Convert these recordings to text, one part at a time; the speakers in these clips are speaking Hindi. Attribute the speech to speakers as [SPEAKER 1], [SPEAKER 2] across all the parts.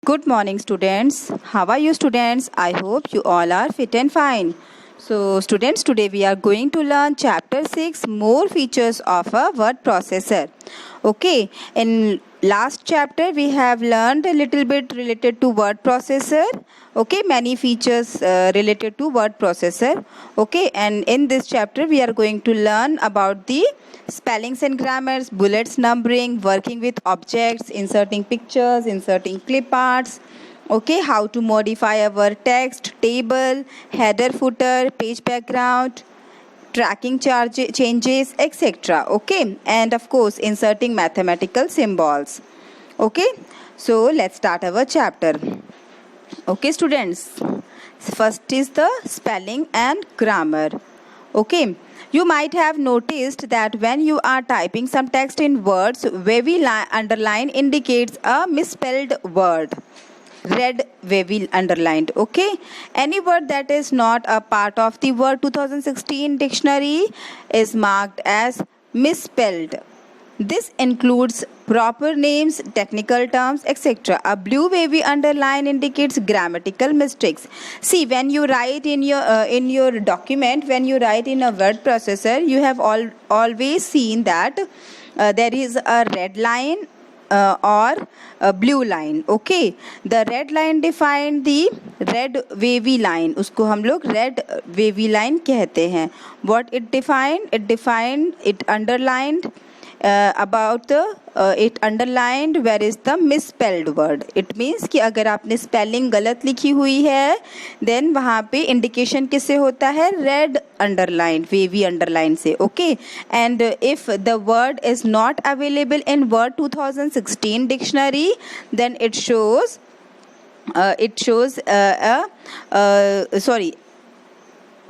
[SPEAKER 1] Good morning, students. How are you, students? I hope you all are fit and fine. So, students, today we are going to learn chapter 6, more features of a word processor. Okay, in last chapter we have learned a little bit related to word processor. Okay, many features related to word processor. Okay, and in this chapter we are going to learn about the spellings and grammars, bullets, numbering, working with objects, inserting pictures, inserting clip arts. Okay, how to modify our text, table, header, footer, page background, tracking changes, etc. Okay, and of course inserting mathematical symbols. Okay, so let's start our chapter. Okay, students, first is the spelling and grammar. Okay, you might have noticed that when you are typing some text in words, wavy underline indicates a misspelled word. Red wavy underlined. Okay, any word that is not a part of the word 2016 dictionary is marked as misspelled. This includes proper names, technical terms, etc. A blue wavy underline indicates grammatical mistakes. See, when you write in your document, when you write in a word processor, you have always seen that there is a red line or a blue line. Okay, the red line defined the red wavy line, उसको हम लोग red wavy line कहते हैं. What it defined? It underlined about the it underlined where is the misspelled word. It means कि अगर आपने spelling गलत लिखी हुई है then वहाँ पे indication किससे होता है? Red underline, wavy underline से. Okay, and if the word is not available in word 2016 dictionary, then it shows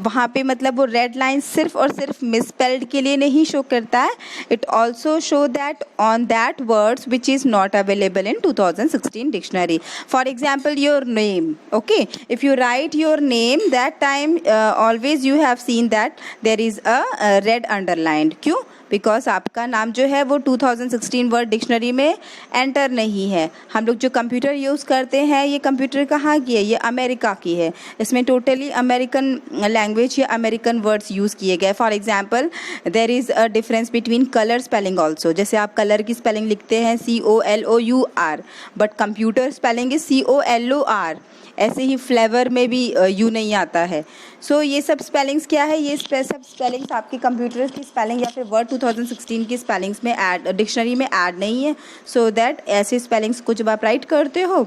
[SPEAKER 1] वहाँ पे मतलब वो रेड लाइन सिर्फ और सिर्फ मिसस्पेल्ड के लिए नहीं शो करता है. It also show that on that words which is not available in 2016 dictionary. For example your name. Okay, if you right your name that time always you have seen that there is a red underlined. क्यों? बिकॉज आपका नाम जो है वो 2016 वर्ड डिक्शनरी में एंटर नहीं है. हम लोग जो कंप्यूटर यूज़ करते हैं, ये कंप्यूटर कहाँ की है? ये अमेरिका की है. इसमें टोटली अमेरिकन लैंग्वेज या अमेरिकन वर्ड्स यूज़ किए गए. For example there is a difference between colour spelling also. जैसे आप कलर की स्पेलिंग लिखते हैं COLOUR, but computer spelling is COLOR. ऐसे ही फ्लेवर में भी यू नहीं आता है. सो ये सब स्पेलिंग्स क्या है? ये सब स्पेलिंग्स आपके कंप्यूटर की स्पेलिंग या फिर वर्ड 2016 की स्पेलिंग्स में डिक्शनरी में ऐड नहीं है. सो दैट ऐसे स्पेलिंग्स को जब आप राइट करते हो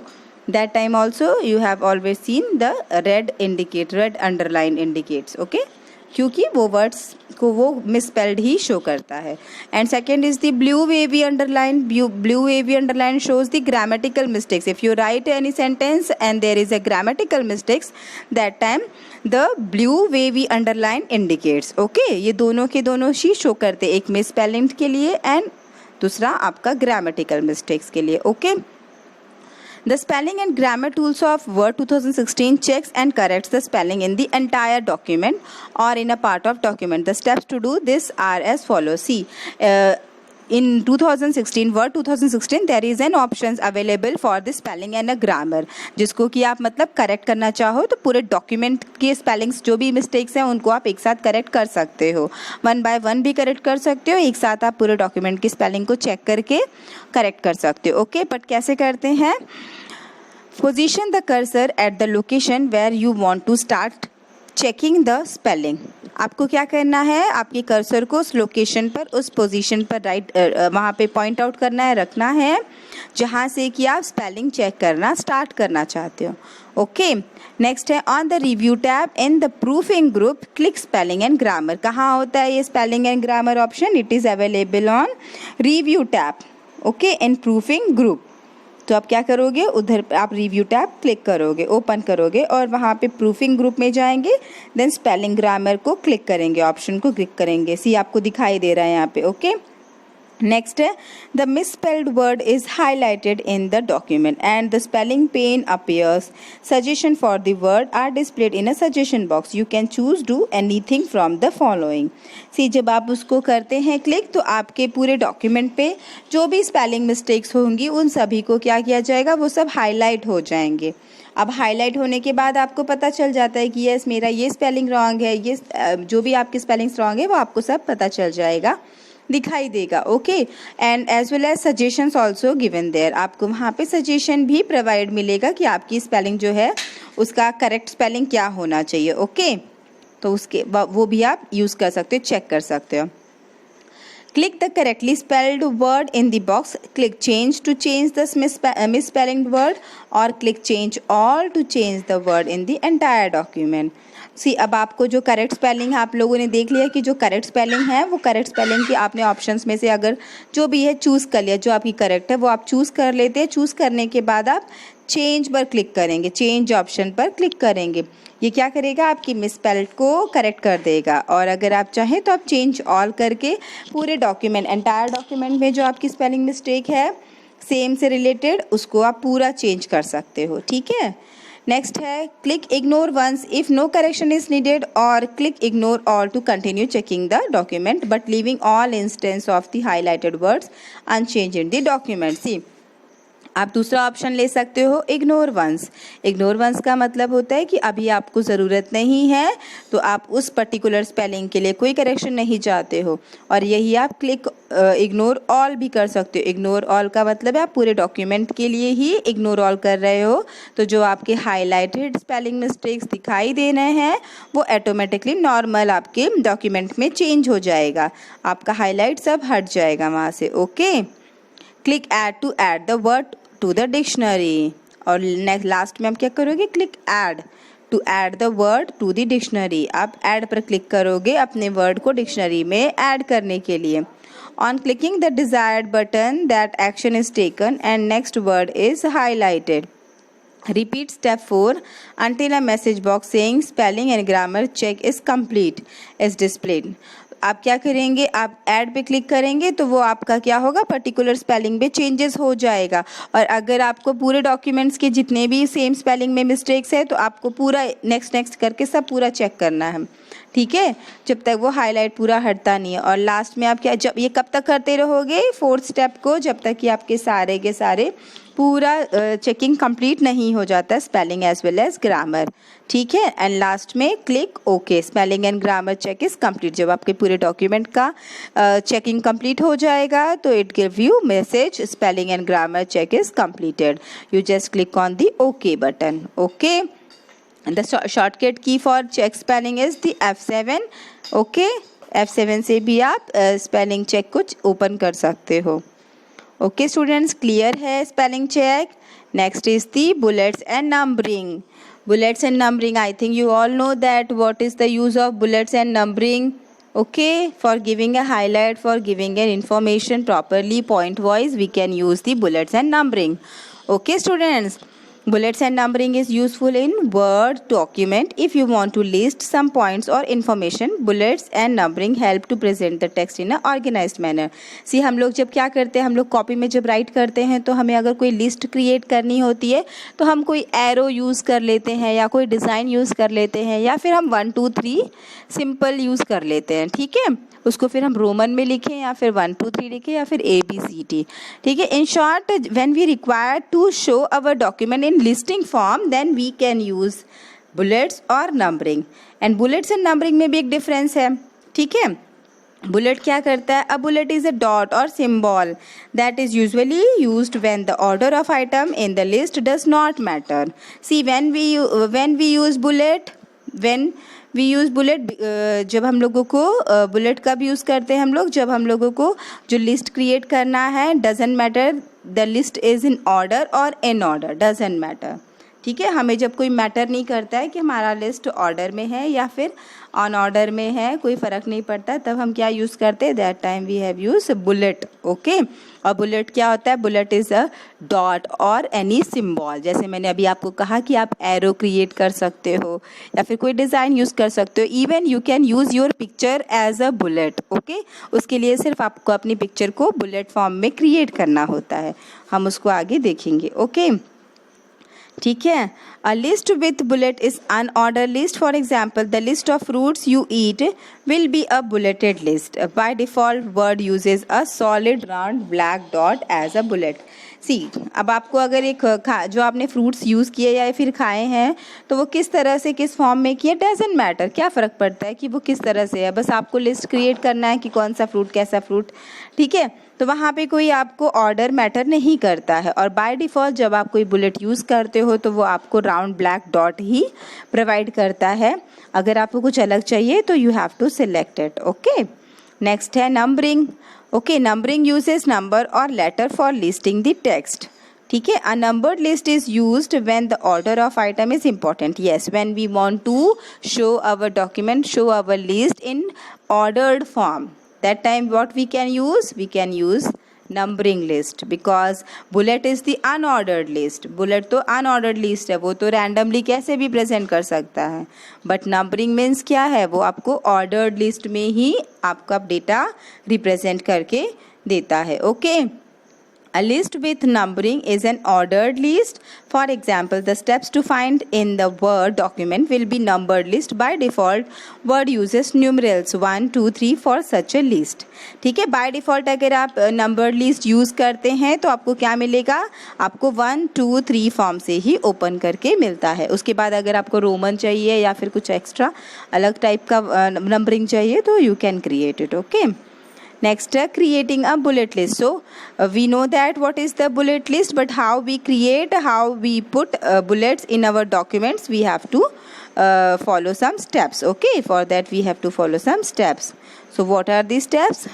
[SPEAKER 1] that time also you have always seen the red underline indicates. Okay, क्योंकि वो वर्ड्स को वो मिसस्पेल्ड ही शो करता है. And second is the blue wavy underline. Blue wavy underline shows the grammatical mistakes. If you write any sentence and there is a grammatical mistakes, that time the blue wavy underline indicates. Okay, ये दोनों के दोनों ही शो करते, एक मिसस्पेलिंग के लिए एंड दूसरा आपका grammatical mistakes के लिए. Okay, the spelling and grammar tools of Word 2016 checks and corrects the spelling in the entire document or in a part of document. The steps to do this are as follows. See, in 2016 Word 2016 there is an options available for the spelling and a grammar, जिसको कि आप मतलब करेक्ट करना चाहो तो पूरे डॉक्यूमेंट के स्पेलिंग्स जो भी मिस्टेक्स हैं उनको आप एक साथ करेक्ट कर सकते हो. 1 by 1 भी करेक्ट कर सकते हो, एक साथ आप पूरे डॉक्यूमेंट की स्पेलिंग को चेक करके करेक्ट कर सकते हो. ओके, बट कैसे करते हैं? Position the cursor at the location where you want to start checking the spelling. आपको क्या करना है? आपके कर्सर को उस लोकेशन पर, उस पोजीशन पर राइट वहाँ पे पॉइंट आउट करना है, रखना है जहाँ से कि आप स्पेलिंग चेक करना स्टार्ट करना चाहते हो. ओके, नेक्स्ट है on the review tab in the proofing group click spelling and grammar. कहाँ होता है ये spelling and grammar option? It is available on review tab. Okay, in proofing group. तो आप क्या करोगे? उधर आप रिव्यू टैब क्लिक करोगे, ओपन करोगे और वहाँ पे प्रूफिंग ग्रुप में जाएंगे, देन स्पेलिंग ग्रामर को क्लिक करेंगे, ऑप्शन को क्लिक करेंगे. सी आपको दिखाई दे रहा है यहाँ पे. ओके, Next है the misspelled word is highlighted in the document and the spelling pane appears. Suggestion for the word are displayed in a suggestion box. You can choose do anything from the following. See, जब आप उसको करते हैं क्लिक तो आपके पूरे डॉक्यूमेंट पे जो भी स्पेलिंग मिस्टेक्स होंगी उन सभी को क्या किया जाएगा, वो सब हाईलाइट हो जाएंगे. अब हाईलाइट होने के बाद आपको पता चल जाता है कि यस मेरा ये स्पेलिंग रॉन्ग है, ये जो भी आपकी स्पेलिंग्स रॉन्ग है वो आपको सब पता चल जाएगा, दिखाई देगा. Okay, and as well as suggestions also given there. आपको वहाँ पे सजेशन भी प्रोवाइड मिलेगा कि आपकी स्पेलिंग जो है उसका करेक्ट स्पेलिंग क्या होना चाहिए. ओके, तो उसके वो भी आप यूज़ कर सकते हो, चेक कर सकते हो. Click the correctly spelled word in the box. Click change to change the misspelling word or click change all to change the word in the entire document. सी, अब आपको जो करेक्ट स्पेलिंग है आप लोगों ने देख लिया कि जो करेक्ट स्पेलिंग है वो करेक्ट स्पेलिंग की आपने ऑप्शंस में से अगर जो भी है चूज़ कर लिया, जो आपकी करेक्ट है वो आप चूज़ कर लेते हैं. चूज़ करने के बाद आप चेंज पर क्लिक करेंगे, चेंज ऑप्शन पर क्लिक करेंगे. ये क्या करेगा, आपकी मिसस्पेल्ड को करेक्ट कर देगा. और अगर आप चाहें तो आप चेंज ऑल करके पूरे डॉक्यूमेंट, एंटायर डॉक्यूमेंट में जो आपकी स्पेलिंग मिस्टेक है सेम से रिलेटेड उसको आप पूरा चेंज कर सकते हो. ठीक है. नेक्स्ट है click ignore once if no correction is needed और click ignore all to continue checking the document but leaving all instance of the highlighted words unchanged in the document. See, आप दूसरा ऑप्शन ले सकते हो इग्नोर वंस. इग्नोर वंस का मतलब होता है कि अभी आपको ज़रूरत नहीं है तो आप उस पर्टिकुलर स्पेलिंग के लिए कोई करेक्शन नहीं चाहते हो. और यही आप क्लिक इग्नोर ऑल भी कर सकते हो. इग्नोर ऑल का मतलब है आप पूरे डॉक्यूमेंट के लिए ही इग्नोर ऑल कर रहे हो, तो जो आपके हाईलाइटेड स्पेलिंग मिस्टेक्स दिखाई दे रहे हैं वो ऑटोमेटिकली नॉर्मल आपके डॉक्यूमेंट में चेंज हो जाएगा, आपका हाईलाइट सब हट जाएगा वहाँ से. Okay, click add to add the word to the dictionary. और नेक्स्ट लास्ट में आप क्या करोगे, click add to add the word to the dictionary. आप ऐड पर क्लिक करोगे अपने वर्ड को डिक्शनरी में ऐड करने के लिए. On clicking the desired button that action is taken and next word is highlighted. Repeat step 4 until a message box saying spelling and grammar check is complete is displayed. आप क्या करेंगे, आप ऐड पे क्लिक करेंगे तो वो आपका क्या होगा, पर्टिकुलर स्पेलिंग पे चेंजेस हो जाएगा. और अगर आपको पूरे डॉक्यूमेंट्स के जितने भी सेम स्पेलिंग में मिस्टेक्स है तो आपको पूरा नेक्स्ट करके सब पूरा चेक करना है. ठीक है, जब तक वो हाईलाइट पूरा हटता नहीं है. और लास्ट में आप क्या, जब ये कब तक करते रहोगे, 4th स्टेप को, जब तक कि आपके सारे के सारे पूरा चेकिंग कंप्लीट नहीं हो जाता spelling as well as grammar. ठीक है, एंड लास्ट में click okay, spelling and grammar check is complete. जब आपके पूरे डॉक्यूमेंट का चेकिंग कंप्लीट हो जाएगा तो it give you message spelling and grammar check is completed. You just click on the okay button. Okay, the shortcut key for check spelling is the F7. Okay, F7 से भी आप स्पेलिंग चेक कुछ ओपन कर सकते हो. ओके स्टूडेंट्स, क्लियर है spelling check. Next is the bullets and numbering. Bullets and numbering, I think you all know that what is the use of bullets and numbering. Okay, for giving a highlight, for giving an information properly point wise, we can use the bullets and numbering. Okay students, bullets and numbering is useful in Word document. If you want to list some points or information, bullets and numbering help to present the text in a organized manner. See, हम लोग जब क्या करते हैं, हम लोग कॉपी में जब राइट करते हैं तो हमें अगर कोई लिस्ट क्रिएट करनी होती है तो हम कोई एरो यूज़ कर लेते हैं या कोई डिज़ाइन यूज़ कर लेते हैं या फिर हम 1 2 3 सिंपल यूज़ कर लेते हैं. ठीक है, उसको फिर हम रोमन में लिखें या फिर 1 2 3 लिखें या फिर ABCD. ठीक है, in short when we require to show our document in listing form then we can use bullets और numbering. And bullets and numbering में भी एक डिफरेंस है. ठीक है, बुलेट क्या करता है, a bullet is a dot और symbol that is usually used when the order of item in the list does not matter. See, when we use bullet, जब हम लोगों को बुलेट कब यूज़ करते हैं हम लोग, जब हम लोगों को जो लिस्ट क्रिएट करना है, doesn't matter the list is in order और इन ऑर्डर, डजेंट मैटर. ठीक है, हमें जब कोई मैटर नहीं करता है कि हमारा लिस्ट ऑर्डर में है या फिर ऑन ऑर्डर में है, कोई फ़र्क नहीं पड़ता, तब हम क्या यूज़ करते हैं, that time we have use bullet. Okay, और बुलेट क्या होता है, बुलेट इज़ अ डॉट और एनी सिंबल। जैसे मैंने अभी आपको कहा कि आप एरो क्रिएट कर सकते हो या फिर कोई डिज़ाइन यूज़ कर सकते हो। Even you can use your picture as a bullet. Okay, उसके लिए सिर्फ आपको अपनी पिक्चर को बुलेट फॉर्म में क्रिएट करना होता है, हम उसको आगे देखेंगे। ओके, ठीक है। A list with bullet is unordered list. For example, the list of fruits you eat will be a bulleted list. By default, Word uses a solid round black dot as a bullet. सी, अब आपको अगर एक जो आपने फ्रूट्स यूज़ किए या फिर खाए हैं तो वो किस तरह से किस फॉर्म में किए, डजंट मैटर, क्या फ़र्क पड़ता है कि वो किस तरह से है, बस आपको लिस्ट क्रिएट करना है कि कौन सा फ्रूट कैसा फ्रूट। ठीक है, तो वहाँ पे कोई आपको ऑर्डर मैटर नहीं करता है। और बाय डिफ़ॉल्ट जब आप कोई बुलेट यूज़ करते हो तो वो आपको राउंड ब्लैक डॉट ही प्रोवाइड करता है। अगर आपको कुछ अलग चाहिए तो you have to select it. Okay, next है numbering. Okay, numbering uses number और letter for listing the text. ठीक है, a numbered list is used when the order of item is important. Yes, when we want to show our document, show our list in ordered form, that time what we can use numbering list, because bullet is the unordered list. bullet तो unordered list है, वो तो randomly कैसे भी present कर सकता है, but numbering means क्या है, वो आपको ordered list में ही आपका data represent करके देता है। okay, a list with numbering is an ordered list. For example, the steps to find in the Word document will be numbered list. By default, Word uses numerals 1, 2, 3 for such a list. ठीक है, by default अगर आप numbered list यूज़ करते हैं तो आपको क्या मिलेगा, आपको 1, 2, 3 फॉर्म से ही ओपन करके मिलता है। उसके बाद अगर आपको रोमन चाहिए या फिर कुछ एक्स्ट्रा अलग टाइप का नंबरिंग चाहिए तो you can create it. Okay, next, creating a bullet list. So we know that what is the bullet list, but how we create, how we put bullets in our documents, we have to follow some steps. Okay, for that we have to follow some steps. So what are these steps?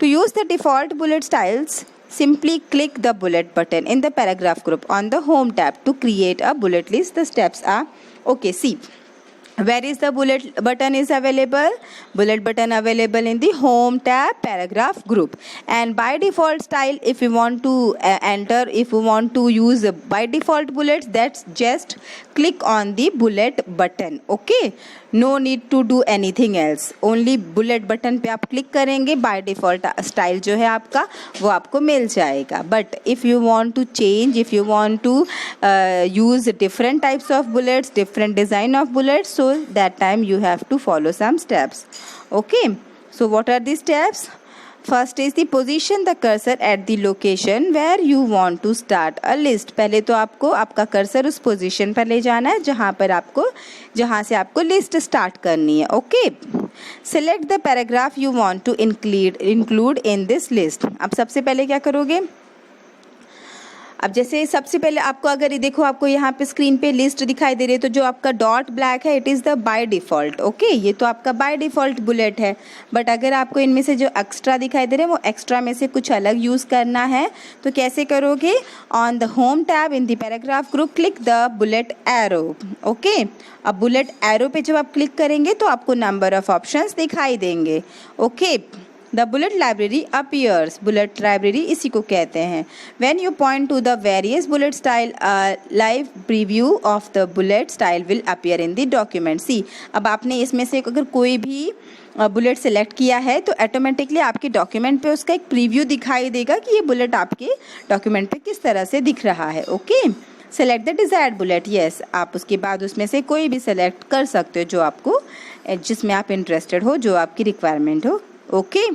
[SPEAKER 1] To use the default bullet styles, simply click the bullet button in the paragraph group on the home tab to create a bullet list. The steps are, okay, see, where is the bullet button is available, bullet button available in the home tab paragraph group. And by default style, if you want to enter, if you want to use by default bullets, that's just click on the bullet button. Okay, no need to do anything else, only bullet button पे आप क्लिक करेंगे, by default style जो है आपका वो आपको मिल जाएगा। But if you want to change, if you want to use different types of bullets, different design of bullets, so that time you have to follow some steps. Okay, so what are these steps? First is the position the cursor at the location where you want to start a list. पहले तो आपको आपका कर्सर उस पोजीशन पर ले जाना है जहाँ से आपको लिस्ट स्टार्ट करनी है। Okay, select the paragraph you want to include in this list. अब सबसे पहले क्या करोगे, अब जैसे सबसे पहले आपको अगर ये देखो, आपको यहाँ पे स्क्रीन पे लिस्ट दिखाई दे रही है, तो जो आपका डॉट ब्लैक है it is the by default. Okay, ये तो आपका बाय डिफ़ॉल्ट बुलेट है। बट अगर आपको इनमें से जो एक्स्ट्रा दिखाई दे रहे हैं वो एक्स्ट्रा में से कुछ अलग यूज़ करना है तो कैसे करोगे, on the home tab in the paragraph group click the bullet arrow. Okay, अब बुलेट एरो पे जब आप क्लिक करेंगे तो आपको नंबर ऑफ ऑप्शंस दिखाई देंगे। Okay, the bullet library appears, bullet library इसी को कहते हैं। When you point to the various bullet style, live preview of the bullet style will appear in the document. See, अब आपने इसमें से अगर कोई भी बुलेट सेलेक्ट किया है तो ऑटोमेटिकली आपके डॉक्यूमेंट पे उसका एक प्रीव्यू दिखाई देगा कि ये बुलेट आपके डॉक्यूमेंट पे किस तरह से दिख रहा है। Okay, select the desired bullet. Yes, आप उसके बाद उसमें से कोई भी सेलेक्ट कर सकते हो जो आपको, जिसमें आप इंटरेस्टेड हो, जो आपकी रिक्वायरमेंट हो। Okay,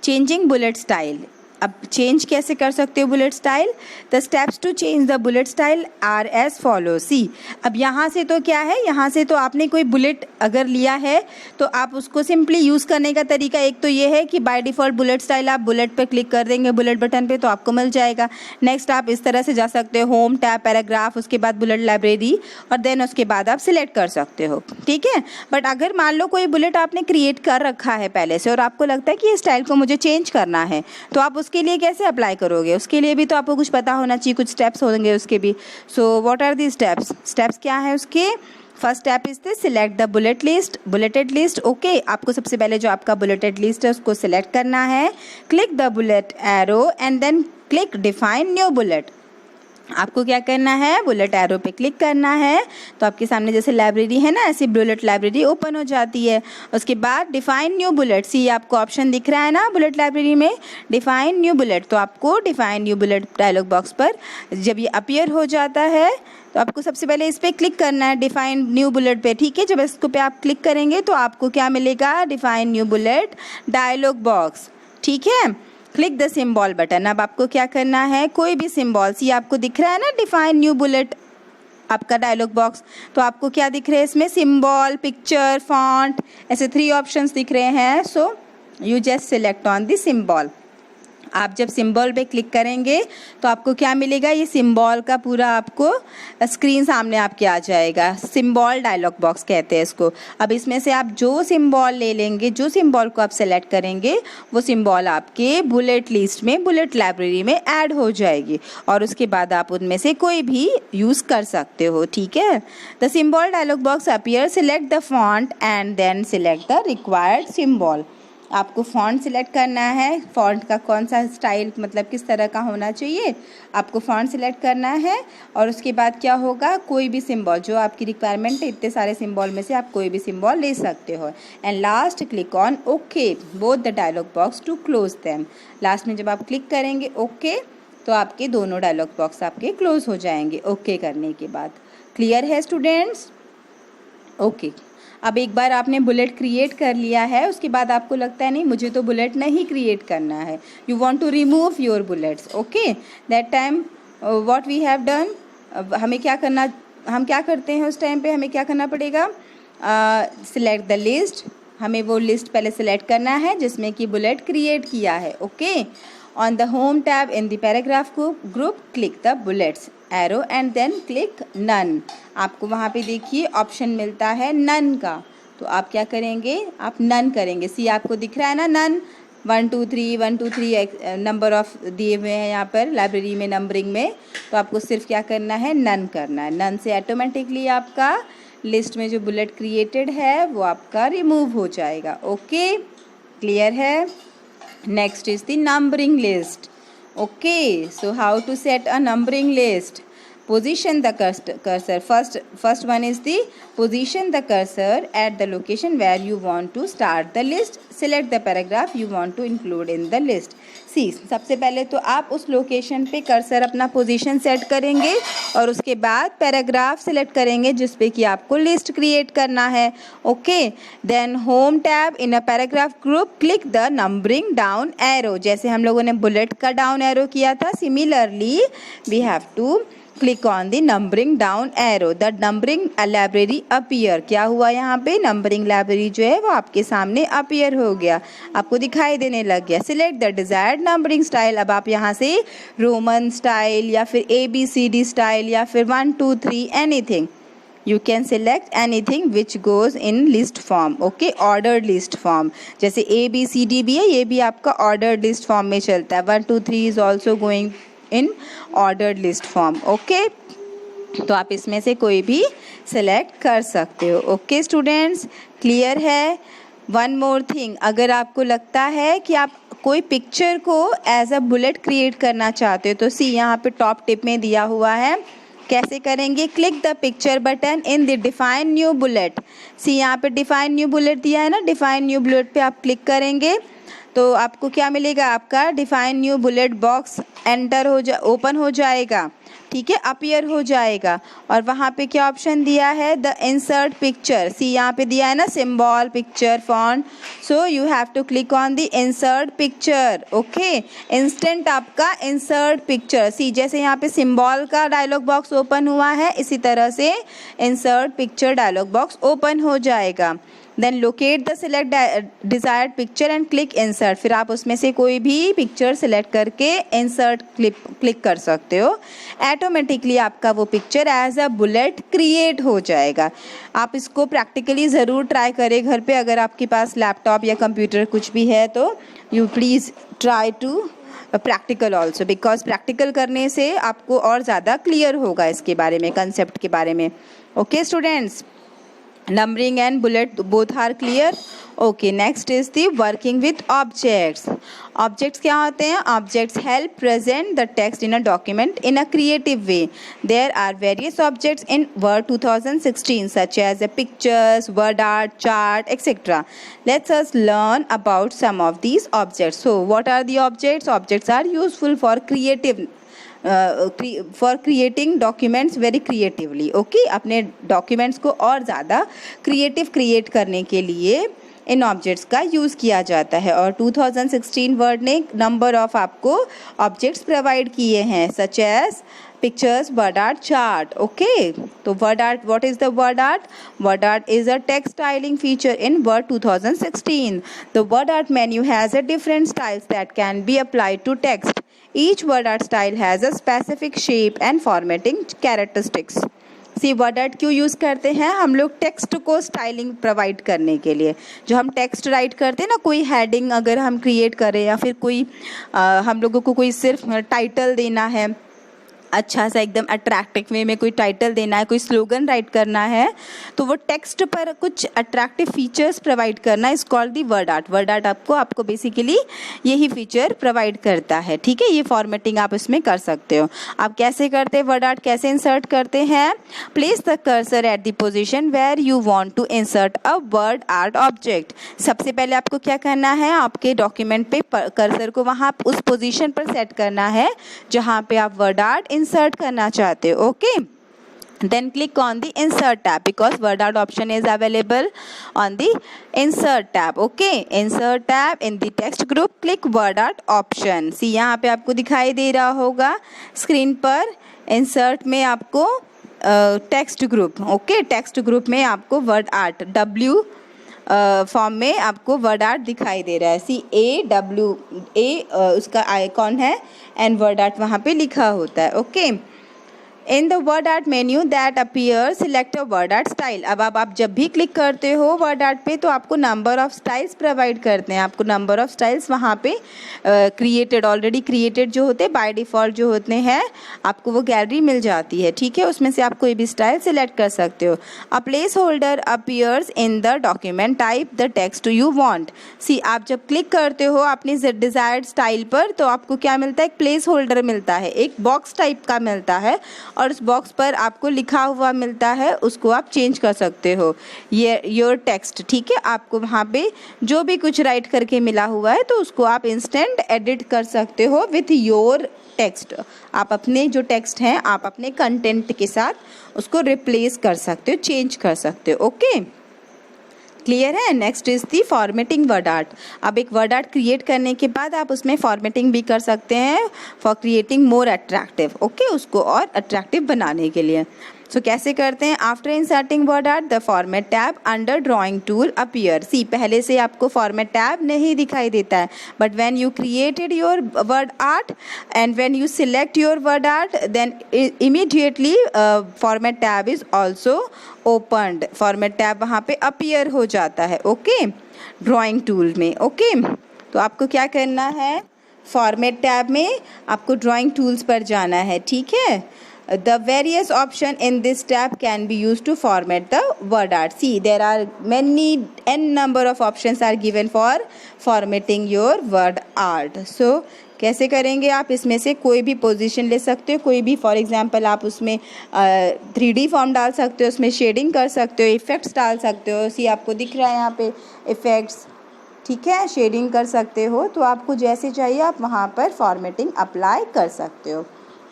[SPEAKER 1] changing bullet style. अब चेंज कैसे कर सकते हो bullet style, the steps to change the bullet style are as follow. See, अब यहाँ से तो क्या है, यहाँ से तो आपने कोई बुलेट अगर लिया है तो आप उसको सिंपली यूज़ करने का तरीका एक तो ये है कि बाय डिफ़ॉल्ट बुलेट स्टाइल आप बुलेट पे क्लिक कर देंगे, बुलेट बटन पे, तो आपको मिल जाएगा। नेक्स्ट आप इस तरह से जा सकते हो, होम टैब पैराग्राफ, उसके बाद बुलेट लाइब्रेरी, और देन उसके बाद आप सिलेक्ट कर सकते हो। ठीक है, बट अगर मान लो कोई बुलेट आपने क्रिएट कर रखा है पहले से और आपको लगता है कि ये स्टाइल को मुझे चेंज करना है तो आप उसके लिए कैसे अप्लाई करोगे, उसके लिए भी तो आपको कुछ पता होना चाहिए, कुछ स्टेप्स होंगे उसके भी. So what are the steps? Steps क्या है उसके? First step is this, select the bulleted list. Okay, आपको सबसे पहले जो आपका बुलेटेड लिस्ट है उसको सिलेक्ट करना है. Click the bullet arrow and then click define new bullet. आपको क्या करना है, बुलेट एरो पे क्लिक करना है तो आपके सामने जैसे लाइब्रेरी है ना, ऐसी बुलेट लाइब्रेरी ओपन हो जाती है. उसके बाद डिफाइन न्यू बुलेट, सी आपको ऑप्शन दिख रहा है ना बुलेट लाइब्रेरी में, डिफाइन न्यू बुलेट. तो आपको define new bullet dialog box पर जब ये अपीयर हो जाता है तो आपको सबसे पहले इस पर क्लिक करना है, डिफाइन न्यू बुलेट पे. ठीक है, जब इसको पे आप क्लिक करेंगे तो आपको क्या मिलेगा, define new bullet dialog box. ठीक है, क्लिक द सिंबल बटन. अब आपको क्या करना है, कोई भी सिंबल, सी आपको दिख रहा है ना डिफाइन न्यू बुलेट आपका डायलॉग बॉक्स, तो आपको क्या दिख रहे हैं इसमें, सिंबल, पिक्चर, फॉन्ट, ऐसे 3 ऑप्शंस दिख रहे हैं. So you just select on the symbol. आप जब सिंबल पे क्लिक करेंगे तो आपको क्या मिलेगा, ये सिंबल का पूरा आपको स्क्रीन सामने आपके आ जाएगा. सिंबल डायलॉग बॉक्स कहते हैं इसको. अब इसमें से आप जो सिंबल ले लेंगे, जो सिंबल को आप सेलेक्ट करेंगे वो सिंबल आपके बुलेट लिस्ट में, बुलेट लाइब्रेरी में ऐड हो जाएगी और उसके बाद आप उनमें से कोई भी यूज़ कर सकते हो. ठीक है, the symbol dialog box appear, select the font and then select the required symbol. आपको फ़ॉन्ट सिलेक्ट करना है, फ़ॉन्ट का कौन सा स्टाइल, मतलब किस तरह का होना चाहिए, आपको फ़ॉन्ट सिलेक्ट करना है. और उसके बाद क्या होगा, कोई भी सिंबल जो आपकी रिक्वायरमेंट है, इतने सारे सिंबल में से आप कोई भी सिंबल ले सकते हो. And last click on okay both the dialog box to close them. Last में जब आप क्लिक करेंगे ओके तो आपके दोनों डायलॉग बॉक्स आपके क्लोज हो जाएंगे ओके करने के बाद. क्लियर है स्टूडेंट्स? ओके, अब एक बार आपने बुलेट क्रिएट कर लिया है, उसके बाद आपको लगता है नहीं मुझे तो बुलेट नहीं क्रिएट करना है, you want to remove your bullets. Okay, that time what we have done, हमें क्या करना, हम क्या करते हैं उस टाइम पे, हमें क्या करना पड़ेगा, सिलेक्ट द लिस्ट. हमें वो लिस्ट पहले सिलेक्ट करना है जिसमें कि बुलेट क्रिएट किया है. Okay, on the home tab in the paragraph group click the bullets arrow and then click none. आपको वहाँ पे देखिए ऑप्शन मिलता है नन का, तो आप क्या करेंगे, आप नन करेंगे. सी आपको दिख रहा है ना नन, 1 2 3 नंबर ऑफ दिए हुए हैं यहाँ पर लाइब्रेरी में नंबरिंग में, तो आपको सिर्फ क्या करना है, नन करना है. नन से ऑटोमेटिकली आपका लिस्ट में जो बुलेट क्रिएटेड है वो आपका रिमूव हो जाएगा. ओके, क्लियर है? Next is the numbering list. Okay, so how to set a numbering list? Position the cursor. First one is the position the cursor at the location where you want to start the list. Select the paragraph you want to include in the list. See, सबसे पहले तो आप उस लोकेशन पे कर्सर अपना पोजीशन सेट करेंगे और उसके बाद पैराग्राफ सेलेक्ट करेंगे जिस पे कि आपको लिस्ट क्रिएट करना है. Okay, then home tab in a paragraph group click the numbering down arrow. जैसे हम लोगों ने बुलेट का डाउन एरो किया था, similarly we have to click on the numbering down arrow. The numbering library appear. क्या हुआ यहाँ पे, नंबरिंग लाइब्रेरी जो है वो आपके सामने अपीयर हो गया, आपको दिखाई देने लग गया. Select the desired numbering style. अब आप यहाँ से रोमन स्टाइल या फिर ABCD स्टाइल या फिर 1 2 3 anything, you can select anything which goes in list form. Okay, ordered list form. जैसे ABCD भी है, ये भी आपका ordered list form में चलता है. 1 2 3 is also going in ordered list form. Okay, तो आप इसमें से कोई भी select कर सकते हो. Okay students, clear है? One more thing, अगर आपको लगता है कि आप कोई पिक्चर को एज अ बुलेट क्रिएट करना चाहते हो तो सी यहाँ पे टॉप टिप में दिया हुआ है, कैसे करेंगे, click the picture button in the define new bullet. See यहाँ पे डिफाइन न्यू बुलेट दिया है ना, डिफाइन न्यू बुलेट पे आप क्लिक करेंगे तो आपको क्या मिलेगा, आपका define new bullet box enter open हो जाएगा. ठीक है, अपीयर हो जाएगा और वहाँ पे क्या ऑप्शन दिया है, द इंसर्ट पिक्चर. सी यहाँ पे दिया है ना symbol, picture, font, so you have to click on the insert picture. Okay, instant आपका इंसर्ट पिक्चर. सी जैसे यहाँ पे सिंबल का डायलॉग बॉक्स ओपन हुआ है, इसी तरह से insert picture dialog box open हो जाएगा. Then locate the select desired picture and click insert. फिर आप उसमें से कोई भी पिक्चर सिलेक्ट करके इंसर्ट क्लिक कर सकते हो. ऑटोमेटिकली आपका वो picture as a bullet create हो जाएगा. आप इसको प्रैक्टिकली ज़रूर ट्राई करें घर पे. अगर आपके पास लैपटॉप या कंप्यूटर कुछ भी है तो you please try to practical also, because practical करने से आपको और ज़्यादा क्लियर होगा इसके बारे में, कंसेप्ट के बारे में. Okay students, numbering and bullet both are clear. Okay, next is the working with objects. Objects क्या होते हैं? Objects help present the text in a document in a creative way. There are various objects in Word 2016 such as pictures, word art, chart, etc. Let's us learn about some of these objects. So what are the objects? Objects are useful for creating documents very creatively. Okay, अपने डॉक्यूमेंट्स को और ज़्यादा क्रिएटिव क्रिएट करने के लिए इन ऑब्जेक्ट्स का यूज़ किया जाता है. और 2016 वर्ड ने नंबर ऑफ आपको ऑब्जेक्ट्स प्रोवाइड किए हैं, such as pictures, word art, chart. Okay, तो word art, what is the word art? Word art is a text styling feature in Word 2016. The word art menu has a different styles that can be applied to text. Each word art style has a specific shape and formatting characteristics. See word art क्यों यूज़ करते हैं हम लोग? टेक्स्ट को स्टाइलिंग प्रोवाइड करने के लिए. जो हम टेक्स्ट राइट करते हैं ना, कोई हेडिंग अगर हम क्रिएट करें या फिर कोई हम लोगों को कोई सिर्फ टाइटल देना है, अच्छा सा एकदम अट्रैक्टिव वे में कोई टाइटल देना है, कोई स्लोगन राइट करना है, तो वो टेक्स्ट पर कुछ अट्रैक्टिव फीचर्स प्रोवाइड करना is called the word art. Word art आपको बेसिकली यही फीचर प्रोवाइड करता है. ठीक है, ये फॉर्मेटिंग आप इसमें कर सकते हो. आप कैसे करते हैं वर्ड आर्ट, कैसे इंसर्ट करते हैं? Place the cursor at the position where you want to insert a word art object. सबसे पहले आपको क्या करना है? आपके डॉक्यूमेंट पे कर्सर को वहाँ उस पोजीशन पर सेट करना है जहाँ पे आप वर्ड आर्ट insert करना चाहते हो. Okay, then click on the insert tab because word art option is available on the insert tab. Okay, insert tab in the text group, click word art option. See, यहाँ पे आपको दिखाई दे रहा होगा स्क्रीन पर, insert में आपको text group. Okay, text group में आपको वर्ड आर्ट W फॉर्म में आपको वर्ड आर्ट दिखाई दे रहा है. CAWA उसका आइकॉन है एंड वर्ड आर्ट वहाँ पे लिखा होता है. Okay, in the word art menu that appear select a word art style. अब आप जब भी क्लिक करते हो वर्ड आर्ट पे तो आपको नंबर ऑफ स्टाइल्स प्रोवाइड करते हैं. आपको नंबर ऑफ स्टाइल्स वहाँ पे क्रिएटेड, ऑलरेडी क्रिएटेड जो होते हैं बाय डिफ़ॉल्ट जो होते हैं, आपको वो गैलरी मिल जाती है. ठीक है, उसमें से आप कोई भी स्टाइल सिलेक्ट कर सकते हो. A placeholder appears in the document, type the text you want. See, आप जब क्लिक करते हो अपनी डिज़ायर्ड स्टाइल पर तो आपको क्या मिलता है? एक प्लेस होल्डर मिलता है, एक बॉक्स टाइप का मिलता है और उस बॉक्स पर आपको लिखा हुआ मिलता है, उसको आप चेंज कर सकते हो. ये योर टेक्स्ट. ठीक है, आपको वहाँ पे जो भी कुछ राइट करके मिला हुआ है तो उसको आप इंस्टेंट एडिट कर सकते हो विथ योर टेक्स्ट. आप अपने जो टेक्स्ट हैं आप अपने कंटेंट के साथ उसको रिप्लेस कर सकते हो, चेंज कर सकते हो. ओके, क्लियर है? Next is the formatting word art. अब एक वर्ड आर्ट क्रिएट करने के बाद आप उसमें फॉर्मेटिंग भी कर सकते हैं for creating more attractive. Okay, उसको और अट्रैक्टिव बनाने के लिए. सो कैसे करते हैं? After inserting word art the format tab under drawing tool appear. See, पहले से आपको फॉर्मेट टैब नहीं दिखाई देता है, but when you created your word art and when you select your word art then immediately format tab is also opened. Format tab वहाँ पे अपीयर हो जाता है. ओके, ड्राइंग टूल में. ओके, तो आपको क्या करना है? फॉर्मेट टैब में आपको ड्राइंग टूल्स पर जाना है. ठीक है, the various option in this tab can be used to format the word art. See, there are n number of options are given for formatting your word art. So कैसे करेंगे आप? इसमें से कोई भी पोजीशन ले सकते हो, कोई भी. फॉर एग्जांपल आप उसमें 3D फॉर्म डाल सकते हो, उसमें शेडिंग कर सकते हो, इफ़ेक्ट्स डाल सकते हो. सी, आपको दिख रहा है यहाँ पे इफ़ेक्ट्स. ठीक है, शेडिंग कर सकते हो. तो आपको जैसे चाहिए आप वहाँ पर फॉर्मेटिंग अप्लाई कर सकते हो.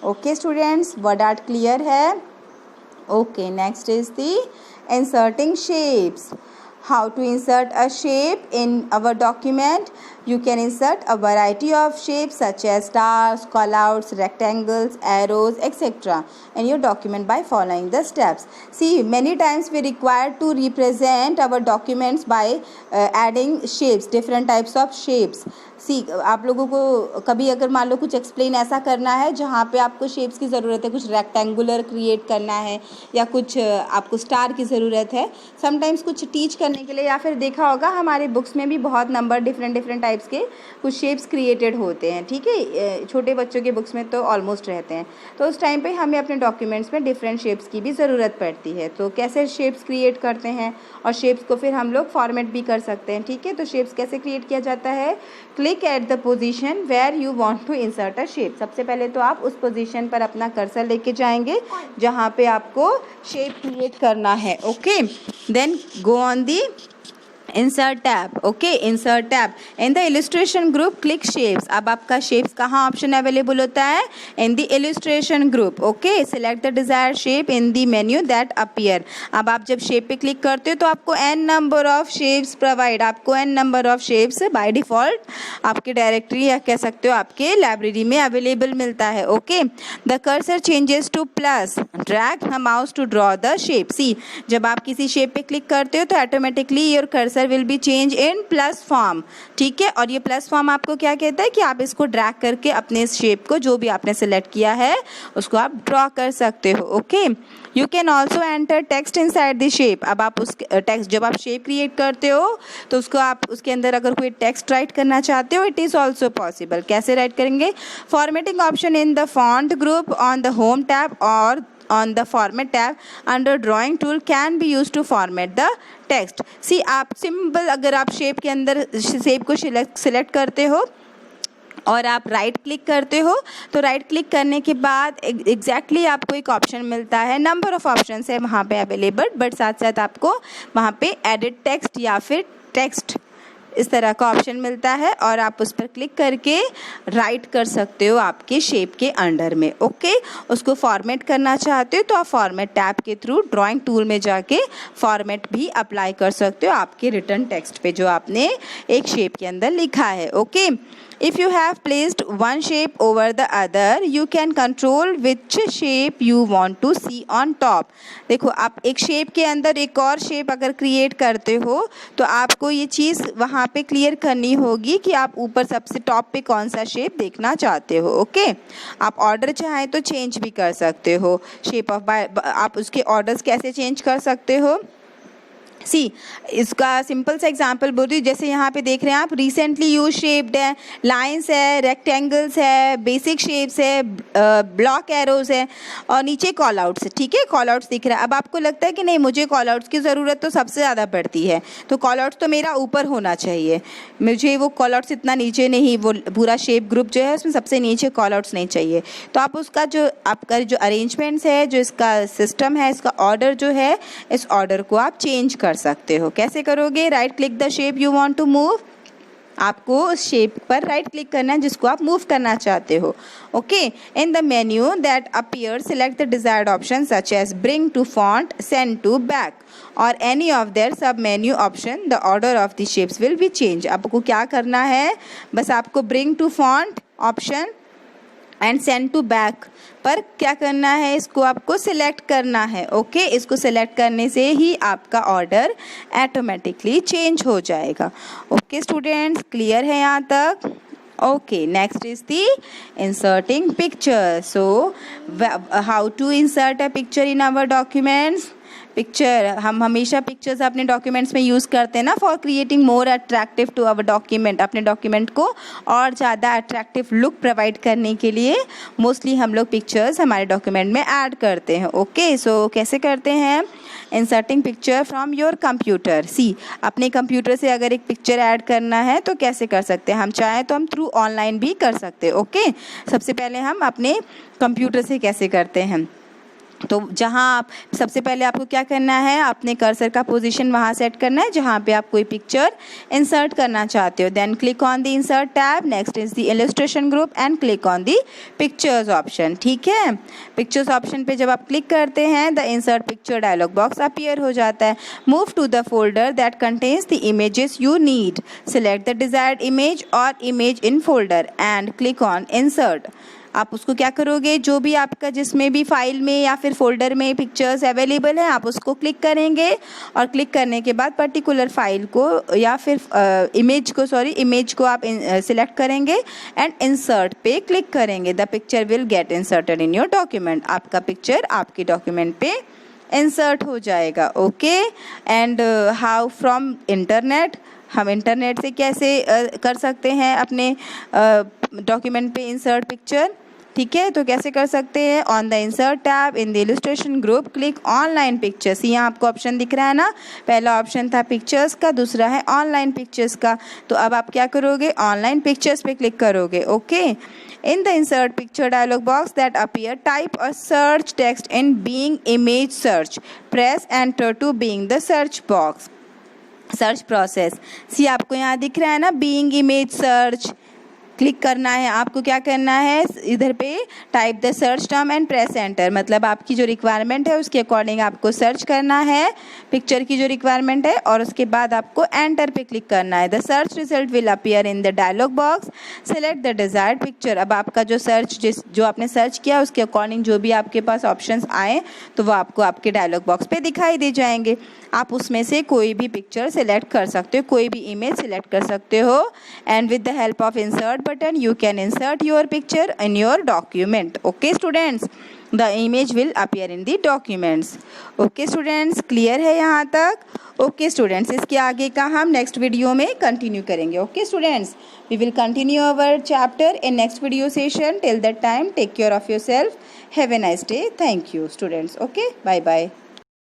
[SPEAKER 1] Okay students, word art clear है? Okay, next is the inserting shapes. How to insert a shape in our document? You can insert a variety of shapes such as stars, callouts, rectangles, arrows, etc. in your document by following the steps. See, many times we require to represent our documents by adding shapes, different types of shapes. सी, आप लोगों को कभी अगर मान लो कुछ एक्सप्लेन ऐसा करना है जहाँ पे आपको शेप्स की ज़रूरत है, कुछ रेक्टेंगुलर क्रिएट करना है या कुछ आपको स्टार की ज़रूरत है, समटाइम्स कुछ टीच करने के लिए, या फिर देखा होगा हमारे बुक्स में भी बहुत number different different type types के कुछ शेप्स क्रिएटेड होते हैं, ठीक है, छोटे बच्चों के बुक्स में तो ऑलमोस्ट रहते हैं। तो उस टाइम पे हमें अपने डॉक्यूमेंट्स में डिफरेंट शेप्स की भी ज़रूरत पड़ती है। तो कैसे शेप्स क्रिएट करते हैं और शेप्स को फिर हम लोग फॉर्मेट भी कर सकते हैं, ठीक है। तो शेप्स कैसे क्रिएट किया जाता है, click at the position where you want to insert a shape. सबसे पहले तो आप उस पोजीशन पर अपना कर्सर लेके जाएंगे जहाँ पे आपको शेप क्रिएट करना है, okay. Then go on the insert tab, okay, insert tab in the illustration group, click shapes। अब आपका shapes कहाँ ऑप्शन अवेलेबल होता है, in the illustration group, okay, select the desired shape in the menu that appear। अब आप जब shape पे क्लिक करते हो तो आपको n number of shapes provide, आपको n number of shapes by default आपके डायरेक्टरी या कह सकते हो आपके लाइब्रेरी में अवेलेबल मिलता है, okay. the cursor changes to plus, drag the mouse to draw the shape। see, जब आप किसी शेप पे क्लिक करते हो तो automatically your cursor will be change in plus form, ठीक है। और ये प्लस फॉर्म आपको क्या कहता है कि आप इसको ड्रैग करके अपने इस शेप को जो भी आपने सेलेक्ट किया है उसको आप ड्रॉ कर सकते हो, okay. You can also enter text inside the shape. अब आप उस टेक्स्ट, जब आप शेप क्रिएट करते हो तो उसको आप उसके अंदर अगर कोई टेक्स्ट राइट करना चाहते हो, इट इज़ ऑल्सो पॉसिबल। कैसे राइट करेंगे, formatting option in the font group on the home tab और on the format tab under drawing tool can be used to format the text। see, आप सिंपल अगर आप शेप के अंदर शेप को सिलेक्ट करते हो और आप राइट क्लिक करते हो तो राइट क्लिक करने के बाद एग्जैक्टली आपको एक ऑप्शन मिलता है, नंबर ऑफ ऑप्शंस है वहाँ पे अवेलेबल, बट साथ साथ आपको वहाँ पे एडिट टेक्स्ट या फिर टेक्स्ट इस तरह का ऑप्शन मिलता है और आप उस पर क्लिक करके राइट कर सकते हो आपके शेप के अंडर में, ओके। उसको फॉर्मेट करना चाहते हो तो आप फॉर्मेट टैब के थ्रू ड्राइंग टूल में जाके फॉर्मेट भी अप्लाई कर सकते हो आपके रिटर्न टेक्स्ट पे जो आपने एक शेप के अंदर लिखा है, okay. If you have placed one shape over the other, you can control which shape you want to see on top। देखो, आप एक शेप के अंदर एक और शेप अगर क्रिएट करते हो तो आपको ये चीज़ वहाँ पे क्लियर करनी होगी कि आप ऊपर सबसे टॉप पे कौन सा शेप देखना चाहते हो, ओके। आप ऑर्डर चाहें तो चेंज भी कर सकते हो शेप ऑफ आप उसके ऑर्डर्स कैसे चेंज कर सकते हो। सी, इसका सिंपल सा एग्जांपल बोल रही हूँ, जैसे यहाँ पे देख रहे हैं आप, रिसेंटली यूज शेप्ड है, लाइंस है, रेक्टेंगल्स है, बेसिक शेप्स है, ब्लॉक एरोज है और नीचे कॉल आउट्स है, ठीक है, कॉल आउट्स दिख रहा है। अब आपको लगता है कि नहीं, मुझे कॉल आउट्स की ज़रूरत तो सबसे ज़्यादा पड़ती है, तो कॉल आउट्स तो मेरा ऊपर होना चाहिए, मुझे वो कॉल आउट्स इतना नीचे नहीं, वो पूरा शेप ग्रुप जो है उसमें सबसे नीचे कॉल आउट्स नहीं चाहिए। तो आप उसका जो आपका जो अरेंजमेंट्स है, जो इसका सिस्टम है, इसका ऑर्डर जो है, इस ऑर्डर को आप चेंज कर सकते हो। कैसे करोगे, right click the shape you want to move, आपको उस शेप पर राइट क्लिक करना है जिसको आप मूव करना चाहते हो, okay. In the menu that appear select the desired option such as bring to font, send to back और any of their sub menu option, the order of the shapes will be change. आपको क्या करना है, बस आपको bring to font option and send to back पर क्या करना है, इसको आपको सिलेक्ट करना है, ओके। इसको सिलेक्ट करने से ही आपका ऑर्डर ऑटोमेटिकली चेंज हो जाएगा, ओके स्टूडेंट्स, क्लियर है यहाँ तक। Okay, next is the inserting picture. So how to insert a picture in our documents. Picture हम हमेशा पिक्चर्स अपने डॉक्यूमेंट्स में यूज़ करते हैं ना, for creating more attractive to our document. अपने डॉक्यूमेंट को और ज़्यादा अट्रैक्टिव लुक प्रोवाइड करने के लिए मोस्टली हम लोग पिक्चर्स हमारे डॉक्यूमेंट में ऐड करते हैं, ओके। सो कैसे करते हैं, inserting picture from your computer. See, अपने कंप्यूटर से अगर एक पिक्चर ऐड करना है तो कैसे कर सकते हैं, हम चाहें तो हम थ्रू ऑनलाइन भी कर सकते हैं, ओके। सबसे पहले हम अपने कंप्यूटर से कैसे करते हैं, तो जहाँ आप सबसे पहले आपको क्या करना है, अपने कर्सर का पोजीशन वहाँ सेट करना है जहाँ पे आप कोई पिक्चर इंसर्ट करना चाहते हो। Then click on the insert tab, next is the illustration group and click on the pictures option, ठीक है। पिक्चर्स ऑप्शन पे जब आप क्लिक करते हैं the insert picture dialog box appear हो जाता है। Move to the folder that contains the images you need, select the desired image और image in folder and click on insert. आप उसको क्या करोगे, जो भी आपका जिसमें भी फाइल में या फिर फोल्डर में पिक्चर्स अवेलेबल है आप उसको क्लिक करेंगे और क्लिक करने के बाद पर्टिकुलर फाइल को या फिर इमेज को आप सिलेक्ट करेंगे एंड इंसर्ट पे क्लिक करेंगे। The picture will get inserted in your document. आपका पिक्चर आपके डॉक्यूमेंट पे इंसर्ट हो जाएगा, okay. And how from internet, हम इंटरनेट से कैसे कर सकते हैं अपने डॉक्यूमेंट पे इंसर्ट पिक्चर, ठीक है। तो कैसे कर सकते हैं, on the insert tab in the illustration group click online pictures. यहाँ आपको ऑप्शन दिख रहा है ना, पहला ऑप्शन था पिक्चर्स का, दूसरा है ऑनलाइन पिक्चर्स का। तो अब आप क्या करोगे, ऑनलाइन पिक्चर्स पे क्लिक करोगे, okay. In the insert picture dialog box that appear type a search text in Bing image search, press enter to Bing the search box, search process. See आपको यहाँ दिख रहा है ना, बीइंग इमेज सर्च, क्लिक करना है आपको, क्या करना है, इधर पे type the search term and press enter, मतलब आपकी जो रिक्वायरमेंट है उसके अकॉर्डिंग आपको सर्च करना है पिक्चर की जो रिक्वायरमेंट है, और उसके बाद आपको एंटर पे क्लिक करना है। The search result will appear in the dialog box, select the desired picture. अब आपका जो सर्च जो आपने सर्च किया उसके अकॉर्डिंग जो भी आपके पास ऑप्शंस आए तो वो आपको आपके डायलॉग बॉक्स पे दिखाई दे जाएंगे। आप उसमें से कोई भी पिक्चर सेलेक्ट कर सकते हो, कोई भी इमेज सेलेक्ट कर सकते हो, and with the help of insert button you can insert your picture in your document. Okay students, the image will appear in the documents. Okay students, clear है यहाँ तक? Okay students, इसके आगे का हम next वीडियो में कंटिन्यू करेंगे. Okay students, we will continue our chapter in next video session. Till that time, take care of yourself. Have a nice day. Thank you students. Okay, bye bye.